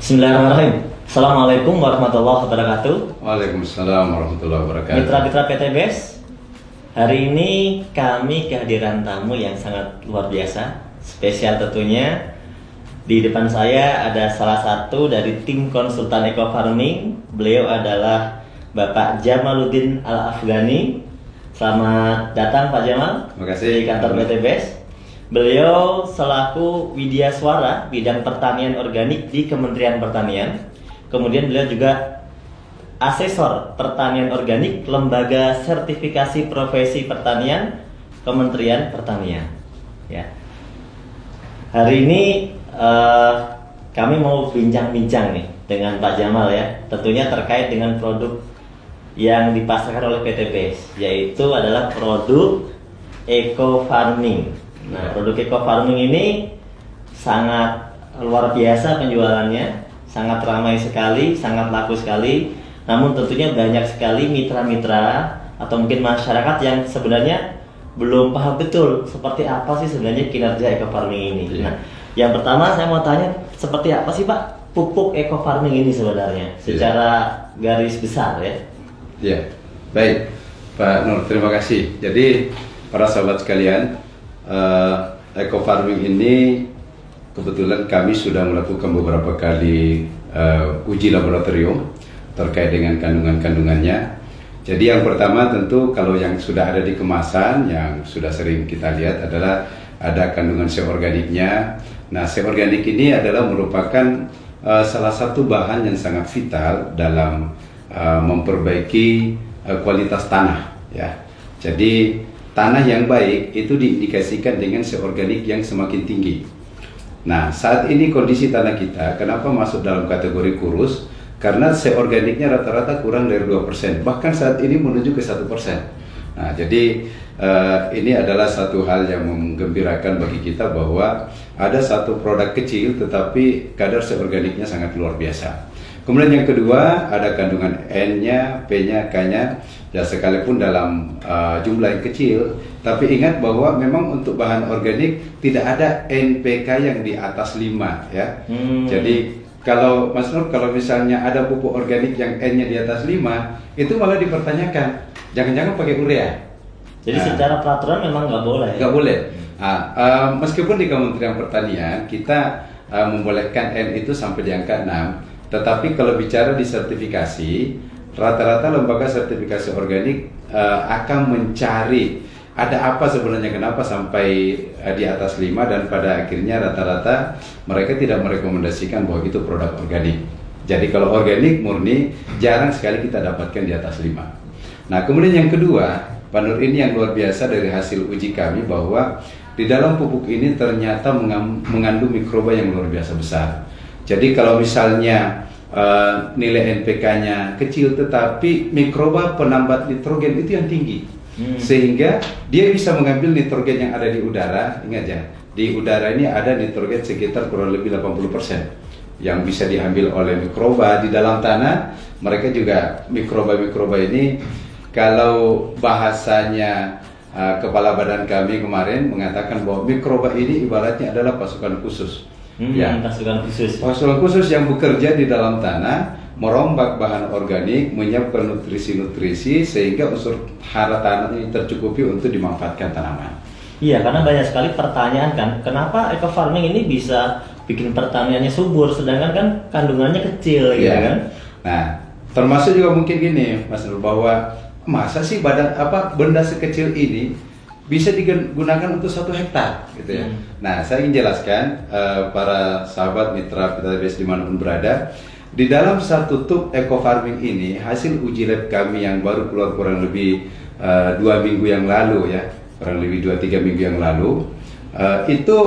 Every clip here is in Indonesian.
Bismillahirrahmanirrahim. Assalamualaikum warahmatullahi wabarakatuh. Waalaikumsalam warahmatullahi wabarakatuh. Mitra-mitra PTBS, hari ini kami kehadiran tamu yang sangat luar biasa, spesial tentunya. Di depan saya ada salah satu dari tim konsultan Eco Farming. Beliau adalah Bapak Jamaluddin Al-Afghani. Selamat datang Pak Jamal. Terima kasih. Di kantor PTBS. Beliau selaku Widya Suara bidang pertanian organik di Kementerian Pertanian. Kemudian beliau juga asesor pertanian organik Lembaga Sertifikasi Profesi Pertanian Kementerian Pertanian. Ya. Hari ini kami mau bincang-bincang nih dengan Pak Jamal ya, tentunya terkait dengan produk yang dipasarkan oleh PTBS, yaitu adalah produk Eco Farming. Nah, produk Eco Farming ini sangat luar biasa penjualannya, sangat ramai sekali, sangat laku sekali. Namun tentunya banyak sekali mitra-mitra atau mungkin masyarakat yang sebenarnya belum paham betul seperti apa sih sebenarnya kinerja Eco Farming ini. Nah, yang pertama saya mau tanya, seperti apa sih Pak pupuk Eco Farming ini sebenarnya secara garis besar ya? Iya, baik Pak Nur, terima kasih. Jadi para sahabat sekalian, Eco Farming ini kebetulan kami sudah melakukan beberapa kali uji laboratorium terkait dengan kandungan-kandungannya. Jadi yang pertama tentu kalau yang sudah ada di kemasan yang sudah sering kita lihat adalah ada kandungan C organiknya. Nah, C organik ini adalah merupakan salah satu bahan yang sangat vital dalam memperbaiki kualitas tanah ya. Jadi tanah yang baik itu diindikasikan dengan C organik yang semakin tinggi. Nah, saat ini kondisi tanah kita kenapa masuk dalam kategori kurus? Karena C organiknya rata-rata kurang dari 2%, bahkan saat ini menuju ke 1%. Nah, jadi ini adalah satu hal yang menggembirakan bagi kita bahwa ada satu produk kecil tetapi kadar C organiknya sangat luar biasa. Kemudian yang kedua ada kandungan N-nya, P-nya, K-nya. Ya sekalipun dalam jumlah yang kecil, tapi ingat bahwa memang untuk bahan organik tidak ada NPK yang di atas 5 ya. Jadi kalau Mas Nur, kalau misalnya ada pupuk organik yang N-nya di atas 5, itu malah dipertanyakan, jangan-jangan pakai urea. Jadi secara peraturan memang nggak boleh. Nggak boleh. Meskipun di Kementerian Pertanian kita membolehkan N itu sampai di angka 6, tetapi kalau bicara di sertifikasi, rata-rata lembaga sertifikasi organik akan mencari ada apa sebenarnya kenapa sampai di atas 5, dan pada akhirnya rata-rata mereka tidak merekomendasikan bahwa itu produk organik. Jadi kalau organik murni jarang sekali kita dapatkan di atas 5. Nah, kemudian yang kedua, Pak Nur, ini yang luar biasa dari hasil uji kami bahwa di dalam pupuk ini ternyata mengandung mikroba yang luar biasa besar. Jadi kalau misalnya nilai NPK-nya kecil tetapi mikroba penambat nitrogen itu yang tinggi, sehingga dia bisa mengambil nitrogen yang ada di udara. Ingat ya, di udara ini ada nitrogen sekitar kurang lebih 80% yang bisa diambil oleh mikroba di dalam tanah. Mereka juga mikroba-mikroba ini, kalau bahasanya kepala badan kami kemarin mengatakan bahwa mikroba ini ibaratnya adalah pasukan khusus. Pasukan khusus. Pasukan khusus yang bekerja di dalam tanah, merombak bahan organik, menyiapkan nutrisi-nutrisi sehingga unsur hara tanah ini tercukupi untuk dimanfaatkan tanaman. Iya, karena banyak sekali pertanyaan kan, kenapa Eco Farming ini bisa bikin pertaniannya subur sedangkan kan kandungannya kecil gitu kan? Nah, termasuk juga mungkin gini, Mas Nur, bahwa masa sih benda sekecil ini bisa digunakan untuk 1 hektar gitu ya. Nah, saya ingin jelaskan para sahabat mitra PTBS dimanapun berada, di dalam satu tub Eco Farming ini hasil uji lab kami yang baru keluar kurang lebih 2 minggu yang lalu ya, kurang lebih 2-3 minggu yang lalu, itu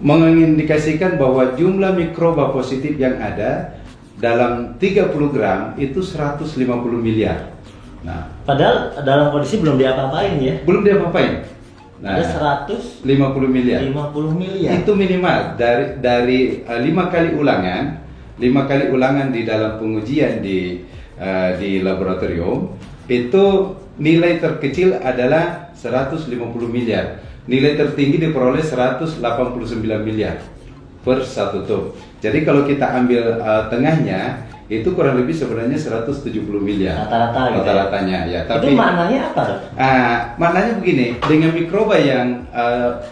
mengindikasikan bahwa jumlah mikroba positif yang ada dalam 30 gram itu 150 miliar. Nah, padahal dalam kondisi belum diapa-apain ya? Belum diapa-apain. Nah, ada 150 miliar. 50 miliar. Itu minimal dari 5 kali ulangan, 5 kali ulangan di dalam pengujian di laboratorium, itu nilai terkecil adalah 150 miliar. Nilai tertinggi diperoleh 189 miliar. per 1 tub. Jadi kalau kita ambil tengahnya itu kurang lebih sebenarnya 170 miliar Rata-rata gitu ya? rata-ratanya ya. Itu maknanya apa, Dok? Maknanya begini, dengan mikroba yang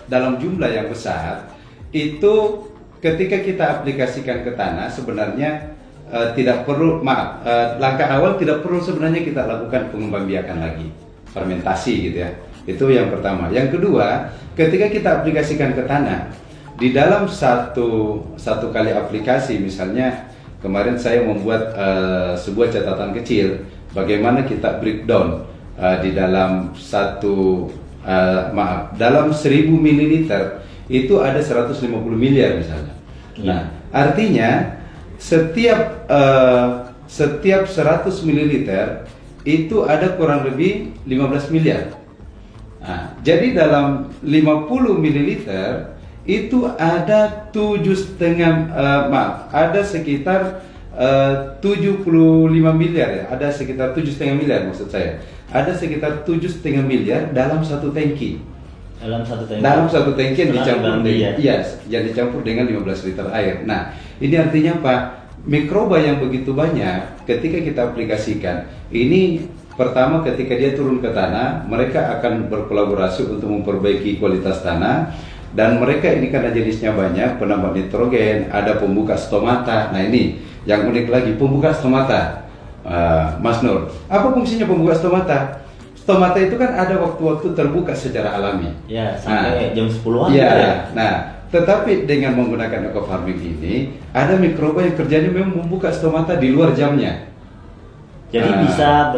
dalam jumlah yang besar itu ketika kita aplikasikan ke tanah sebenarnya tidak perlu langkah awal tidak perlu sebenarnya kita lakukan pengembangbiakan lagi, fermentasi gitu ya. Itu yang pertama. Yang kedua, ketika kita aplikasikan ke tanah di dalam satu kali aplikasi, misalnya kemarin saya membuat sebuah catatan kecil bagaimana kita breakdown di dalam dalam 1000 ml itu ada 150 miliar misalnya. Nah, artinya setiap 100 ml itu ada kurang lebih 15 miliar. Nah, jadi dalam 50 ml itu ada 7,5 ada sekitar 75 miliar ya, ada sekitar 7,5 miliar maksud saya. Ada sekitar 7,5 miliar dalam satu tangki. Dalam satu tangki yang dicampur dengan yang dicampur dengan 15 liter air. Nah, ini artinya apa? Mikroba yang begitu banyak ketika kita aplikasikan, ini pertama ketika dia turun ke tanah, mereka akan berkolaborasi untuk memperbaiki kualitas tanah. Dan mereka ini karena jenisnya banyak, penambah nitrogen, ada pembuka stomata. Nah ini yang unik lagi, pembuka stomata, Mas Nur. Apa fungsinya pembuka stomata? Stomata itu kan ada waktu-waktu terbuka secara alami. Ya, sampai jam 10-an. Ya, nah, tetapi dengan menggunakan eco farming ini, ada mikroba yang kerjanya memang membuka stomata di luar jamnya. Jadi bisa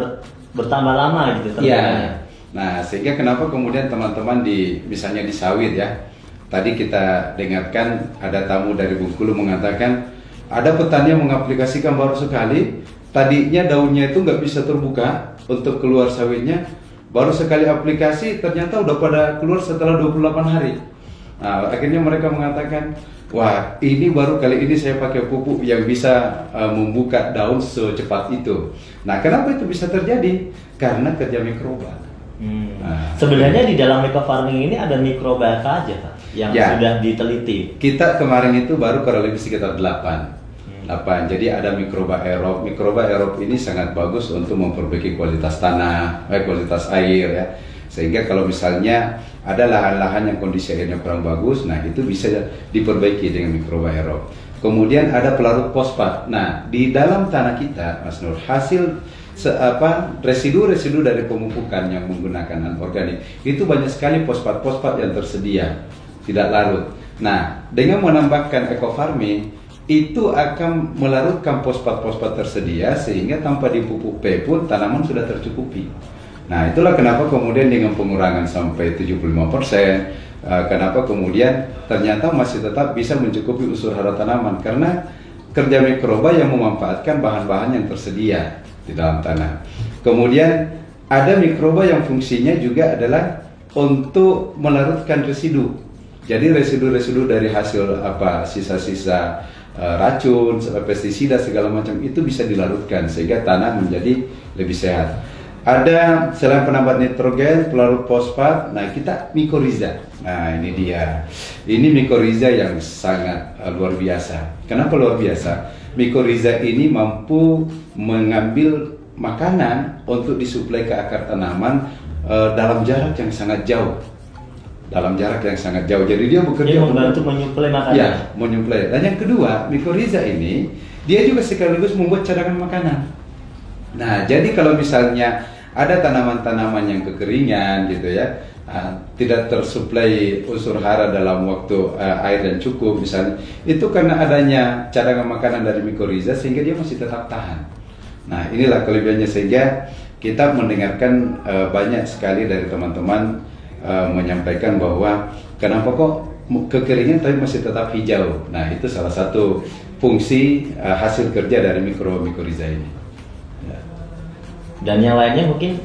bertambah lama gitu terbukanya. Nah, sehingga kenapa kemudian teman-teman misalnya di sawit ya, tadi kita dengarkan ada tamu dari Bengkulu mengatakan ada petani yang mengaplikasikan baru sekali, tadinya daunnya itu nggak bisa terbuka untuk keluar sawitnya, baru sekali aplikasi ternyata udah pada keluar setelah 28 hari. Nah, akhirnya mereka mengatakan, wah ini baru kali ini saya pakai pupuk yang bisa membuka daun secepat itu. Nah, kenapa itu bisa terjadi? Karena kerja mikroba. Nah, sebenarnya di dalam eco farming ini ada mikroba apa aja, Pak, yang sudah diteliti? Kita kemarin itu baru kurang lebih sekitar 8. Jadi ada mikroba aerob. Mikroba aerob ini sangat bagus untuk memperbaiki kualitas tanah, kualitas air ya. Sehingga kalau misalnya ada lahan-lahan yang kondisi airnya kurang bagus, nah itu bisa diperbaiki dengan mikroba aerob. Kemudian ada pelarut fosfat. Nah, di dalam tanah kita, Mas Nur, hasil residu-residu dari pemupukan yang menggunakan anorganik itu banyak sekali fosfat-fosfat yang tersedia, tidak larut. Nah, dengan menambahkan eco farming itu akan melarutkan fosfat-fosfat tersedia sehingga tanpa dipupuk P pun tanaman sudah tercukupi. Nah, itulah kenapa kemudian dengan pengurangan sampai 75%, kenapa kemudian ternyata masih tetap bisa mencukupi unsur hara tanaman karena kerja mikroba yang memanfaatkan bahan-bahan yang tersedia di dalam tanah. Kemudian ada mikroba yang fungsinya juga adalah untuk melarutkan residu. Jadi residu-residu dari hasil sisa-sisa racun, pestisida segala macam itu bisa dilarutkan sehingga tanah menjadi lebih sehat. Ada selain penambat nitrogen, pelarut fosfat, nah kita mikoriza. Nah ini dia, ini mikoriza yang sangat luar biasa. Kenapa luar biasa? Mikoriza ini mampu mengambil makanan untuk disuplai ke akar tanaman dalam jarak yang sangat jauh. Jadi dia bekerja membantu menyuplai makanan. Ya, menyuplai. Dan yang kedua, mikoriza ini dia juga sekaligus membuat cadangan makanan. Nah, jadi kalau misalnya ada tanaman-tanaman yang kekeringan gitu ya, tidak tersuplai unsur hara dalam waktu air yang cukup misalnya, itu karena adanya cadangan makanan dari mikoriza sehingga dia masih tetap tahan. Nah, inilah kelebihannya sehingga kita mendengarkan banyak sekali dari teman-teman menyampaikan bahwa kenapa kok kekeringan tapi masih tetap hijau. Nah, itu salah satu fungsi hasil kerja dari mikoriza ini. Ya. Dan yang lainnya mungkin.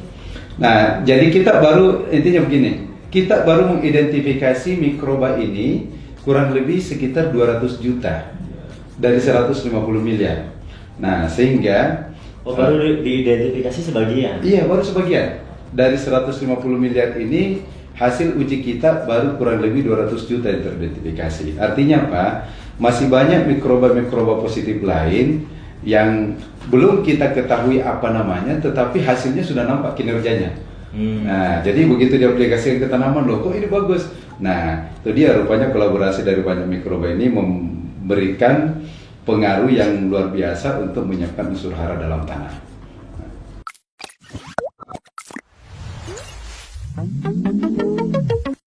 Nah, jadi kita baru intinya begini, kita baru mengidentifikasi mikroba ini kurang lebih sekitar 200 juta dari 150 miliar. Nah, sehingga baru diidentifikasi sebagian. Iya, baru sebagian. Dari 150 miliar ini hasil uji kita baru kurang lebih 200 juta yang teridentifikasi. Artinya apa? Masih banyak mikroba-mikroba positif lain yang belum kita ketahui apa namanya, tetapi hasilnya sudah nampak kinerjanya. Nah, jadi begitu diaplikasikan ke tanaman, loh kok ini bagus. Nah, itu dia rupanya kolaborasi dari banyak mikroba ini memberikan pengaruh yang luar biasa untuk menyiapkan unsur hara dalam tanah.